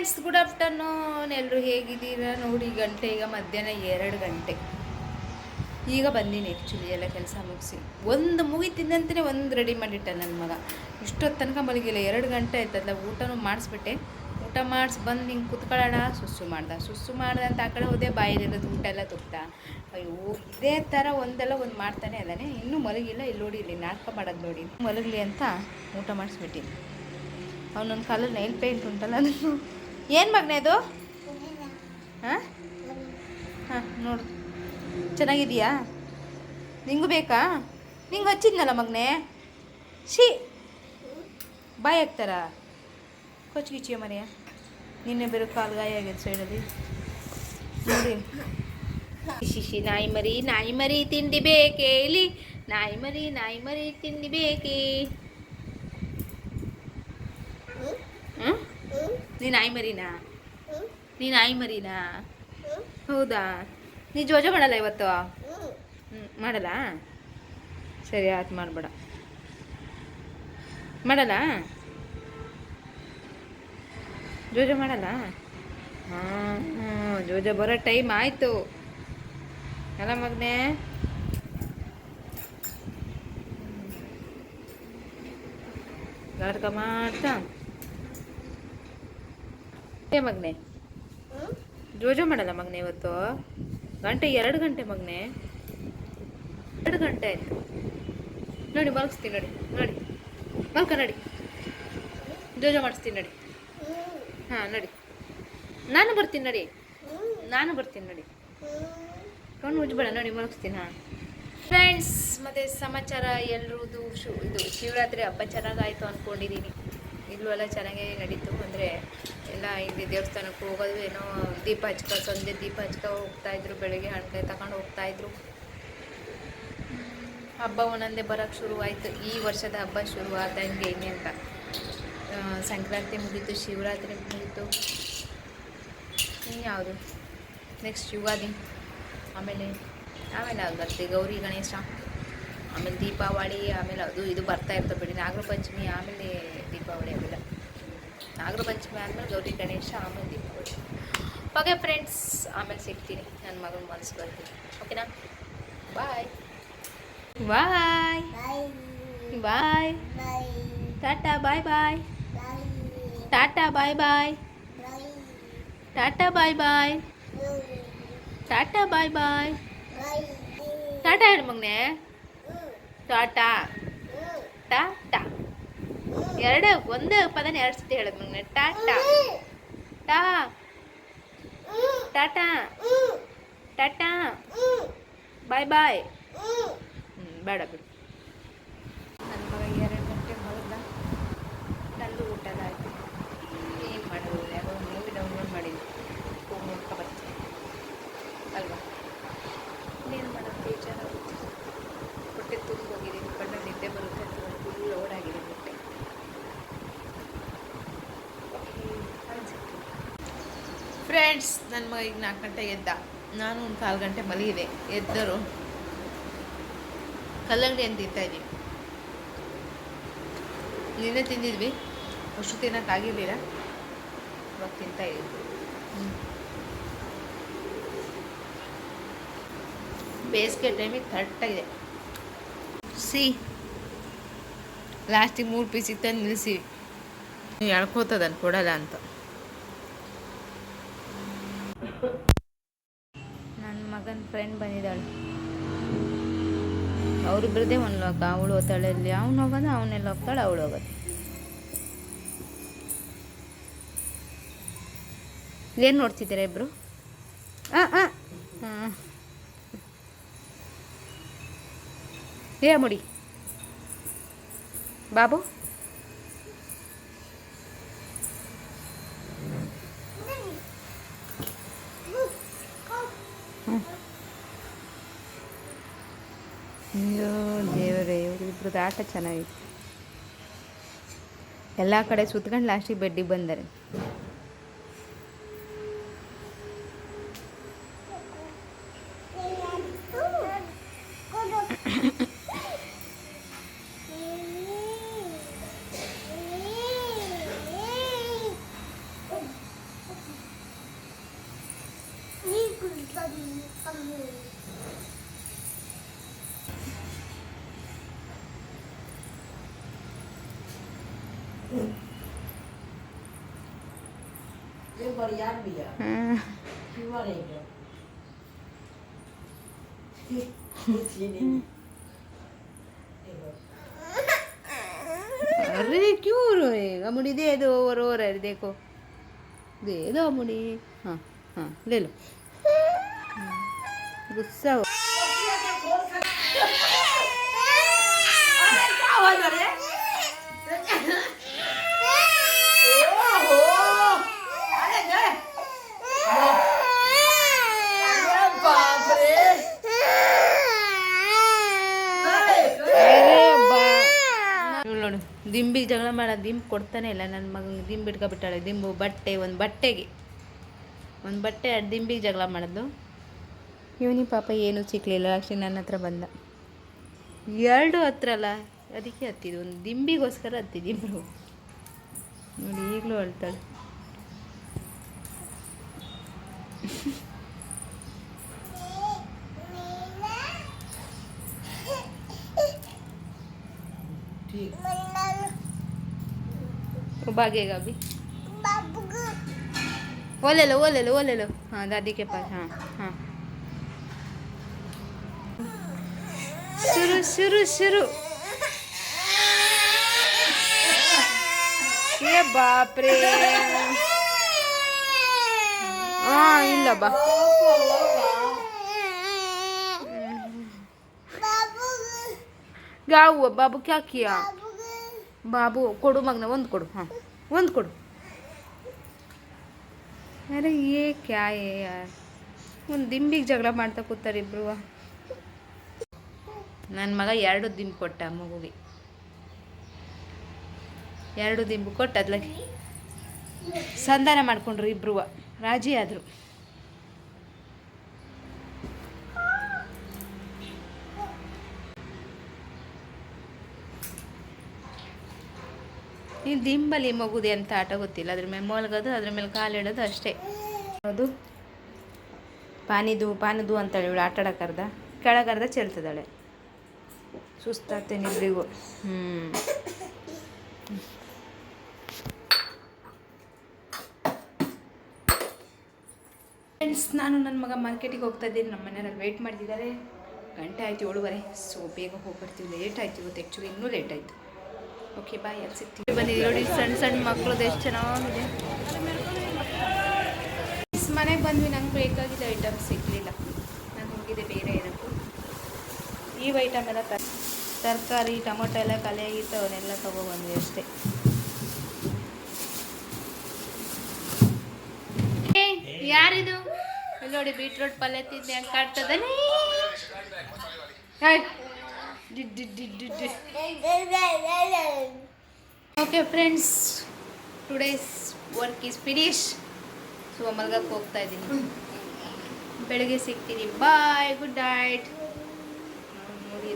Friends, good afternoon. ಎಲ್ಲರೂ ಹೇಗಿದ್ದೀರಾ ನೋಡಿ. ಗಂಟೆ ಈಗ ಮಧ್ಯಾಹ್ನ 2 ಗಂಟೆ. ಈಗ ಬಂದೀನಿ ಆ್ಯಕ್ಚುಲಿ ಎಲ್ಲ ಕೆಲಸ ಮುಗಿಸಿ. ಒಂದು ಮುಗಿತಿದ್ದಂತಲೇ ಒಂದು ರೆಡಿ ಮಾಡಿಟ್ಟ ನನ್ನ ಮಗ. ಇಷ್ಟೊತ್ತು ತನಕ ಮಲಗಿಲ್ಲ. 2 ಗಂಟೆ ಆಯ್ತಲ್ಲ. ಊಟನೂ ಮಾಡಿಸ್ಬಿಟ್ಟೆ. ಊಟ ಮಾಡಿಸಿ ಬಂದು ಹಿಂಗೆ ಕುತ್ಕೊಳ್ಳೋಣ, ಸುಸ್ಸು ಮಾಡ್ದೆ ಅಂತ ಆ ಕಡೆ ಹೋದೆ. ಬಾಯಿಲಿರೋದು ಊಟ ಎಲ್ಲ ತುಪ್ತ. ಅಯ್ಯೋ, ಇದೇ ಥರ ಒಂದೆಲ್ಲ ಒಂದು ಮಾಡ್ತಾನೆ ಅದಾನೆ. ಇನ್ನೂ ಮಲಗಿಲ್ಲ. ಇಲ್ಲಿ ನೋಡಿ, ಇಲ್ಲಿ ನಾಟಕ ಮಾಡೋದು ನೋಡಿ. ಮಲಗಲಿ ಅಂತ ಊಟ ಮಾಡಿಸ್ಬಿಟ್ಟಿನಿ. ಅವನೊಂದು ಕಾಲಲ್ಲಿ ನೈಲ್ ಪೇಂಟ್ ಉಂಟಲ್ಲ, ಅದನ್ನು ಏನು ಮಗನೇ ಅದು? ಹಾಂ ಹಾಂ, ನೋಡು ಚೆನ್ನಾಗಿದೆಯಾ? ನಿಂಗೂ ಬೇಕಾ? ನಿಂಗೆ ಹಚ್ಚಿದ್ನಲ್ಲ ಮಗನೇ. ಬಾಯ್ ಹಾಕ್ತಾರ ಕೊಚ್ಚಿಗಿಚ್ಚಿಯ ಮನೆಯ. ನಿನ್ನೆ ಬೇರೆ ಕಾಲು ಗಾಯ ಆಗಿದೆ ಸೈಡಲ್ಲಿ ನೋಡಿ. ಶಿಶಿ ನಾಯಿ ಮರಿ ತಿಂಡಿ ಬೇಕೇ ಇಲ್ಲಿ. ನಾಯಿ ಮರಿ ತಿಂಡಿ ಬೇಕೇ. ನೀ ನಾಯಿ ಮರಿನಾ? ಹೌದಾ? ನೀ ಜೋಜೋ ಮಾಡಲ್ಲ ಇವತ್ತು? ಮಾಡಲ್ಲ? ಸರಿ ಆಯ್ತು, ಮಾಡಬೇಡ. ಮಾಡಲ್ಲ? ಜೋಜೋ ಮಾಡಲ್ಲ? ಹಾಂ, ಜೋಜೋ ಬರೋ ಟೈಮ್ ಆಯಿತು ಅಲ್ಲ ಮಗನೇ? ನಾಟಕ ಮಾಡ್ತಾ ಮಗನೇ. ಜೋಜೋ ಮಾಡಲ್ಲ ಮಗನೇ ಇವತ್ತು? 2 ಗಂಟೆ ಮಗನೇ. 2 ಗಂಟೆ ಆಯ್ತು ನೋಡಿ. ಮಲಗಿಸ್ತೀನಿ ನೋಡಿ. ಮಲ್ಕ ನಡಿ. ಜೋಜೋ ಮಾಡಿಸ್ತೀನಿ ನೋಡಿ. ಹಾಂ ನೋಡಿ, ನಾನು ಬರ್ತೀನಿ ನೋಡಿ. ಕಣ್ಣು ಉಜ್ಬೇಡ ನೋಡಿ, ಮಲಗಿಸ್ತೀನಿ. ಹಾಂ ಫ್ರೆಂಡ್ಸ್, ಮತ್ತು ಸಮಾಚಾರ ಎಲ್ರದ್ದು ಇದು ಶಿವರಾತ್ರಿ ಹಬ್ಬ ಚೆನ್ನಾಗಾಯಿತು ಅಂದ್ಕೊಂಡಿದ್ದೀನಿ. ಇಲ್ಲೂ ಎಲ್ಲ ಚೆನ್ನಾಗೇ ನಡೀತು. ಅಂದರೆ ಎಲ್ಲ ಇಲ್ಲಿ ದೇವಸ್ಥಾನಕ್ಕೆ ಹೋಗೋದು, ಏನೋ ದೀಪ ಸಂಜೆ ದೀಪ ಹೋಗ್ತಾಯಿದ್ರು. ಬೆಳಗ್ಗೆ ಹಣ್ಕಾಯಿ ತಗೊಂಡು ಹೋಗ್ತಾಯಿದ್ರು. ಹಬ್ಬ ಒಂದೊಂದೇ ಬರೋಕ್ಕೆ ಶುರುವಾಯಿತು. ಈ ವರ್ಷದ ಹಬ್ಬ ಶುರುವಾದಂಗೆ ಹೆಂಗೆ ಅಂತ. ಸಂಕ್ರಾಂತಿ ಮುಗೀತು, ಶಿವರಾತ್ರಿ ಮುಗೀತು. ಇನ್ಯಾವುದು ನೆಕ್ಸ್ಟ್ ಯುಗಾದಿ, ಆಮೇಲೆ ಯಾವ್ದು ಬರ್ತದೆ? ಗೌರಿ ಗಣೇಶ, ಆಮೇಲೆ ದೀಪಾವಳಿ, ಆಮೇಲೆ ಅದು ಇದು ಬರ್ತಾ ಇರ್ತವೆ ಬಿಡಿ. ನಾಗರ ಪಂಚಮಿ, ಆಮೇಲೆ ದೀಪಾವಳಿ. ಅವೆಲ್ಲ ನಾಗರ ಪಂಚಮಿ ಆದಮೇಲೆ ಗೌರಿ ಗಣೇಶ, ಆಮೇಲೆ ದೀಪಾವಳಿ. ಓಕೆ ಫ್ರೆಂಡ್ಸ್, ಆಮೇಲೆ ಸಿಗ್ತೀನಿ. ನನ್ನ ಮಗನ ಮನಸ್ಸು ಬರ್ತೀನಿ. ಓಕೆನಾ? ಬಾಯ್ ಬಾಯ್. ಟಾಟಾ ಬಾಯ್ ಬಾಯ್. ಟಾಟಾ ಬಾಯ್ ಬಾಯ್. ಟಾಟಾ ಬಾಯ್ ಬಾಯ್. ಟಾಟಾ ಬಾಯ್ ಬಾಯ್. ಟಾಟಾ ಹೇಳು ಮಗನೇ. ಟಾಟಾ ಟಾಟಾ ಒಂದೇ ಪದನ 2 ಸತಿ ಹೇಳೋದು ಮಗನೇ. ಟಾಟಾ ಟಾಟಾ ಟಾಟಾ ಬಾಯ್ ಬಾಯ್. ಬೇಡ ಬಿಡು. ನನ್ನ ಮಗ 2 ಗಂಟೆ ಹೊರದ. ನಂದು ಊಟದಾಯ್ತು. ಏನು ಮಾಡೋದು? ಯಾರೋ ಮೂವಿ ಡೌನ್ಲೋಡ್ ಮಾಡಿದ್ವಿ, ಹೋಗಿ ನೋಡ್ಕೊಬರ್ತೀನಿ ಅಲ್ವಾ? ಇನ್ನೇನು ಮಾಡೋದು? ಬೇಜಾರಾಗುತ್ತೆ. ಹೊಟ್ಟೆ ತುಂಬ ಹೋಗಿದ್ದೀನಿ. ಕಣ್ಣಲ್ಲಿ ನಿದ್ದೆ ಬರುತ್ತೆ ಅಂತ ಫುಲ್ ಲೋಡ್ ಆಗಿದೆ ಹೊಟ್ಟೆ. ಫ್ರೆಂಡ್ಸ್, ನನ್ನ ಮಗ ಈಗ 4 ಗಂಟೆಗೆ ಎದ್ದ. ನಾನು ಒಂದು 4 ಗಂಟೆ ಮಲಗಿದೆ. ಎದ್ದರು ಕಲ್ಲಂಗಡಿ ಅಂತ ತಿಂತಾಯಿದ್ದೀವಿ. ನಿನ್ನೆ ತಿಂದಿದ್ವಿ, ಅಷ್ಟು ತಿನ್ನೋಕ್ಕಾಗಿರಲಿಲ್ಲ. ಇವಾಗ ತಿಂತಾಯಿದ್ದೀವಿ. ಬೇಸಿಗೆ ಟೈಮಿಗೆ ಕರೆಕ್ಟಾಗಿದೆ. ಲಾಸ್ಟಿಗೆ 3 ಪೀಸ್ ಇತ್ತಂದು ನಿಲ್ಲಿಸಿ. ನೀವು ಎಳ್ಕೋತದನ್ನು ಕೊಡಲ್ಲ ಅಂತ. ನನ್ನ ಮಗನ ಫ್ರೆಂಡ್ ಬಂದಿದ್ದಾಳೆ. ಅವರಿಬ್ಬರದೇ ಒಂದು ಲೋಕ. ಅವಳು ಹೋಗ್ತಾಳೆ ಅಲ್ಲಿ, ಅವನು ಹೋಗೋದು, ಅವನೆಲ್ಲ ಹೋಗ್ತಾಳೆ, ಅವಳು ಹೋಗೋದು. ಏನು ನೋಡ್ತಿದ್ದೀರಾ ಇಬ್ಬರು? ಹಾಂ ಮುಡಿ ಬಾಬು. ಅಯ್ಯೋ ದೇವರೇ, ಇವರಿಬ್ರದ್ದು ಆಟ ಚೆನ್ನಾಗಿತ್ತು. ಎಲ್ಲ ಕಡೆ ಸುತ್ಕೊಂಡು ಲಾಸ್ಟಿಗೆ ಬೆಡ್ಡಿಗೆ ಬಂದರೆ. अरे क्यों रोएगा मुड़ी? दे दो, वो रो रहा है, देखो, दे दो मुड़ी। हाँ हाँ, ले लो। गुस्सा हो। ನೋಡು, ದಿಂಬಿಗೆ ಜಗಳ ಮಾಡೋದು, ದಿಂಬು ಕೊಡ್ತಾನೆ ಇಲ್ಲ ನನ್ನ ಮಗನಿಗೆ. ದಿಂಬು ಇಟ್ಕೊಬಿಟ್ಟಾಳೆ. ದಿಂಬು ಬಟ್ಟೆ, ಒಂದು ಬಟ್ಟೆಗೆ ಎರಡು ದಿಂಬಿಗೆ ಜಗಳ ಮಾಡೋದು. ಇವನಿಗೆ ಪಾಪ ಏನೂ ಸಿಕ್ಕಲಿಲ್ಲ. ಅಷ್ಟೇ ನನ್ನ ಹತ್ರ ಬಂದ. ಎರಡು ಹತ್ರ ಅಲ್ಲ, ಅದಕ್ಕೆ ಹತ್ತಿದ್ದು. ಒಂದು ದಿಂಬಿಗೋಸ್ಕರ ಹತ್ತಿದ್ದಿಬ್ರು. ನೋಡಿ ಈಗಲೂ ಅಳ್ತಾಳೆ. भागेगा अभी। वो ले लो, वो ले लो, वो ले लो। हाँ, दादी के पास। हाँ हाँ, शुरू शुरू शुरू। ये बाप रे। हाँ, ಇಲ್ಲ ಬಾ. क्या हुआ बाबू? क्या किया बाबू? ಕೊಡು ಮಗನ, ಒಂದು ಕೊಡು. ಹಾಂ, ಒಂದು ಕೊಡು. ಅರೆ ಏ ಕ್ಯಾ ಏ ಯಾರ್, ಒಂದು ದಿಂಬಿಗೆ ಜಗಳ ಮಾಡ್ತಾ ಕೂತಾರೆ ಇಬ್ರು. ನನ್ನ ಮಗ 2 ದಿಂಬು ಕೊಟ್ಟ ಮಗುಗೆ. 2 ದಿಂಬು ಕೊಟ್ಟು ಅದ್ಲಾಗೆ ಸಂಧಾನ ಮಾಡ್ಕೊಂಡ್ರು ಇಬ್ರು. ರಾಜಿ ಆದರು. ಈ ದಿಂಬಲ್ಲಿ ಮಗುದೆ ಅಂತ ಆಟ ಗೊತ್ತಿಲ್ಲ. ಅದ್ರ ಮೇಲೆ ಮಲಗೋದು, ಅದ್ರ ಮೇಲೆ ಕಾಲಿಡೋದು ಅಷ್ಟೇ. ಅದು ಪಾನದು ಅಂತೇಳಿ ಇವಳು ಆಟ ಆಡೋಕರ್ದ ಕೆಳಗರ್ದ ಚೆಲ್ತಿದ್ದಾಳೆ. ಸುಸ್ತಾಗ್ತೇನೆ ಇಬ್ಬರಿಗೂ. ಫ್ರೆಂಡ್ಸ್, ನಾನು ನನ್ನ ಮಗ ಮಾರ್ಕೆಟಿಗೆ ಹೋಗ್ತಾ ಇದ್ದೀನಿ. ನಮ್ಮ ಮನೆಯಲ್ಲಿ ವೆಯ್ಟ್ ಮಾಡ್ತಿದ್ದಾರೆ. ಗಂಟೆ ಆಯಿತು 7:15. ಸೊ ಬೇಗ ಹೋಗ್ಬಿಡ್ತೀವಿ. ಲೇಟ್ ಆಯ್ತು ಇವತ್ತು. ಆ್ಯಕ್ಚುಲಿ ಇನ್ನೂ ಲೇಟ್ ಆಯಿತು. ಓಕೆ ಬಾಯ್, ಅಲ್ಲಿ ಸಿಗ್ತೀವಿ. ಬಂದಿದ್ದೀವಿ ನೋಡಿ, ಸಣ್ಣ ಸಣ್ಣ ಮಕ್ಕಳದ್ದು ಎಷ್ಟು ಚೆನ್ನಾಗಿದೆ. ಮನೆಗೆ ಬಂದ್ವಿ. ನಂಗೆ ಬೇಕಾಗಿದ್ದ ಐಟಮ್ ಸಿಗಲಿಲ್ಲ. ನಾನು ಹೋಗಿದ್ದೆ ಬೇರೆ ಏನಕ್ಕೂ. ಈ ಐಟಮ್ ಎಲ್ಲ ತರಕಾರಿ, ಟೊಮೊಟೊ ಎಲ್ಲ ಖಾಲಿಯಾಗಿತ್ತು. ಅವನ್ನೆಲ್ಲ ತೊಗೊಬಂದ್ವಿ ಅಷ್ಟೇ. ಯಾರಿದು? ಇಲ್ಲಿ ನೋಡಿ, ಬೀಟ್ರೋಟ್ ಪಲ್ಯ ತಿಂದು ಹೆಂಗೆ ಕಾಡ್ತದಾನೆ. Okay friends, today's work is finish. So ಮಲ್ಗಕ್ಕೆ ಹೋಗ್ತಾ ಇದ್ದೀನಿ. ಬೆಳಗ್ಗೆ ಸಿಗ್ತೀನಿ. Bye, good night. ನೋಡಿ